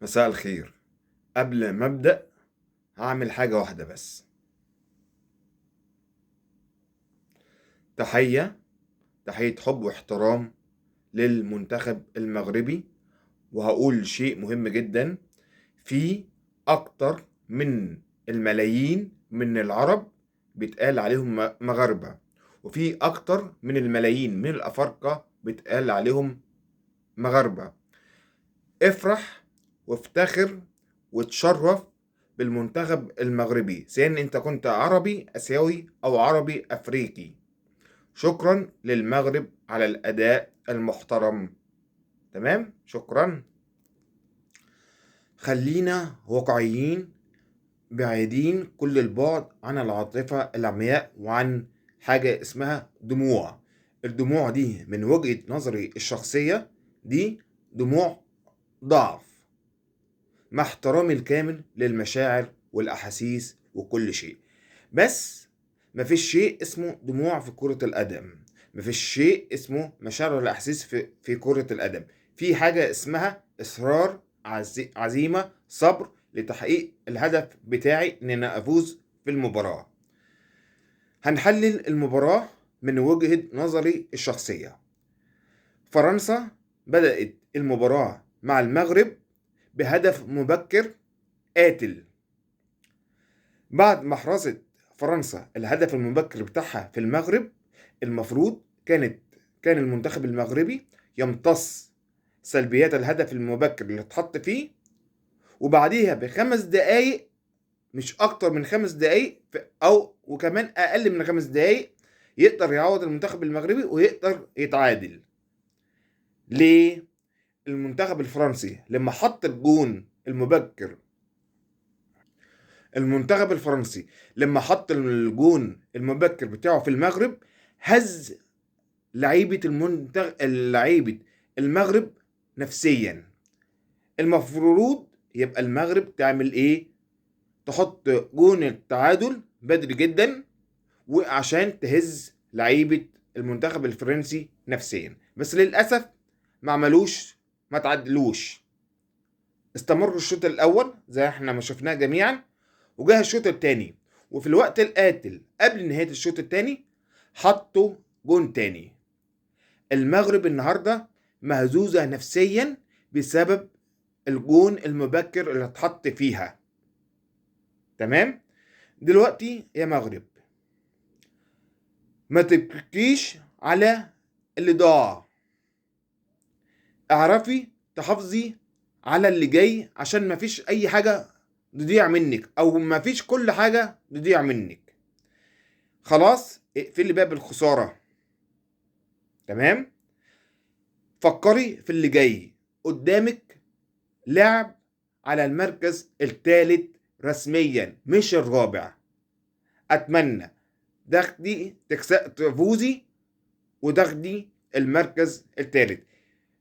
مساء الخير. قبل ما أبدأ هعمل حاجة واحدة بس. تحية حب واحترام للمنتخب المغربي. وهقول شيء مهم جدا. في أكتر من الملايين من العرب بيتقال عليهم مغاربة، وفي أكتر من الملايين من الأفارقة بيتقال عليهم مغاربة. افرح وافتخر وتشرف بالمنتخب المغربي، سواء انت كنت عربي اسيوي او عربي افريقي. شكرا للمغرب على الاداء المحترم. تمام، شكرا. خلينا واقعيين، بعيدين كل البعد عن العاطفة العمياء وعن حاجة اسمها دموع. الدموع دي من وجهة نظري الشخصية دي دموع ضعف، مع احترامي الكامل للمشاعر والأحاسيس وكل شيء. بس مفيش شيء اسمه دموع في كرة القدم، مفيش شيء اسمه مشاعر ولا أحاسيس في كرة القدم. في حاجة اسمها إصرار، عزيمة، صبر لتحقيق الهدف بتاعي إن أنا أفوز في المباراة. هنحلل المباراة من وجهة نظري الشخصية. فرنسا بدأت المباراة مع المغرب بهدف مبكر قاتل. بعد ما حرزت فرنسا الهدف المبكر بتاعها في المغرب، المفروض كان المنتخب المغربي يمتص سلبيات الهدف المبكر اللي اتحط فيه، وبعديها ب5 دقايق، مش اكتر من 5 دقايق او وكمان اقل من 5 دقايق، يقدر يعوض المنتخب المغربي ويقدر يتعادل. ليه؟ المنتخب الفرنسي لما حط الجون المبكر المنتخب الفرنسي لما حط الجون المبكر بتاعه في المغرب، هز لعيبة المغرب نفسيا. المفروض يبقى المغرب تعمل ايه؟ تحط جون التعادل بدري جدا، وعشان تهز لعيبة المنتخب الفرنسي نفسيا. بس للأسف ما عملوش، ما تعدلوش. استمروا الشوط الأول زي احنا ما شفناه جميعا، وجاه الشوط الثاني، وفي الوقت القاتل قبل نهاية الشوط الثاني حطوا جون تاني. المغرب النهاردة مهزوزة نفسيا بسبب الجون المبكر اللي اتحط فيها. تمام؟ دلوقتي يا مغرب، ما تبكيش على اللي ضاع، اعرفي تحافظي على اللي جاي عشان ما فيش اي حاجة تضيع منك، او ما فيش كل حاجة تضيع منك. خلاص اقفلي باب الخسارة. تمام؟ فكري في اللي جاي قدامك. لعب على المركز الثالث رسميا مش الرابع. اتمنى تاخدي تفوزي وتاخدي المركز الثالث.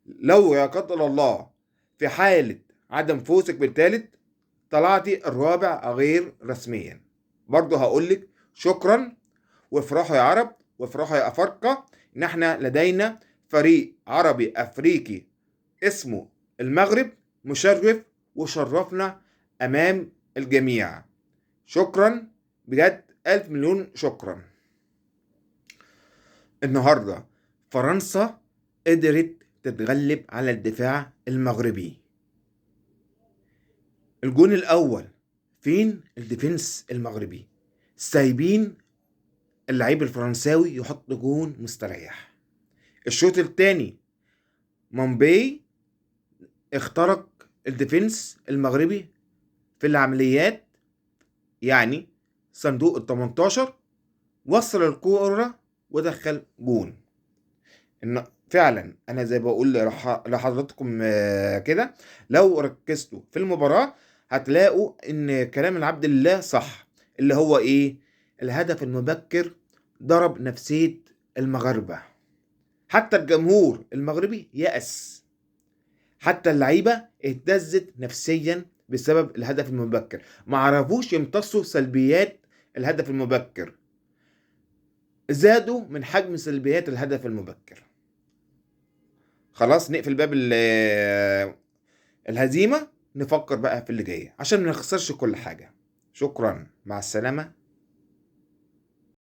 لو يا قدر الله في حالة عدم فوزك بالثالث طلعتي الرابع غير رسميا، برضه هقولك شكرا. وافرحوا يا عرب، وافرحوا يا افارقة، ان احنا لدينا فريق عربي افريقي اسمه المغرب، مشرف وشرفنا امام الجميع. شكرا بجد، الف مليون شكرا. النهاردة فرنسا قدرت تتغلب على الدفاع المغربي. الجون الاول فين الديفنس المغربي؟ سايبين اللعيب الفرنساوي يحط جون مستريح. الشوط الثاني مومباي اخترق الديفنس المغربي في العمليات، يعني صندوق ال 18، وصل الكورة ودخل جون. إن فعلا انا زي بقول لحضراتكم كده، لو ركزتوا في المباراة هتلاقوا ان كلام العبد الله صح، اللي هو ايه؟ الهدف المبكر ضرب نفسية المغاربة. حتى الجمهور المغربي يأس، حتى اللعيبة اهتزت نفسيا بسبب الهدف المبكر. ما عرفوش يمتصوا سلبيات الهدف المبكر، زادوا من حجم سلبيات الهدف المبكر. خلاص نقفل باب الهزيمة، نفكر بقى في اللي جاي عشان ما نخسرش كل حاجة. شكرا، مع السلامة.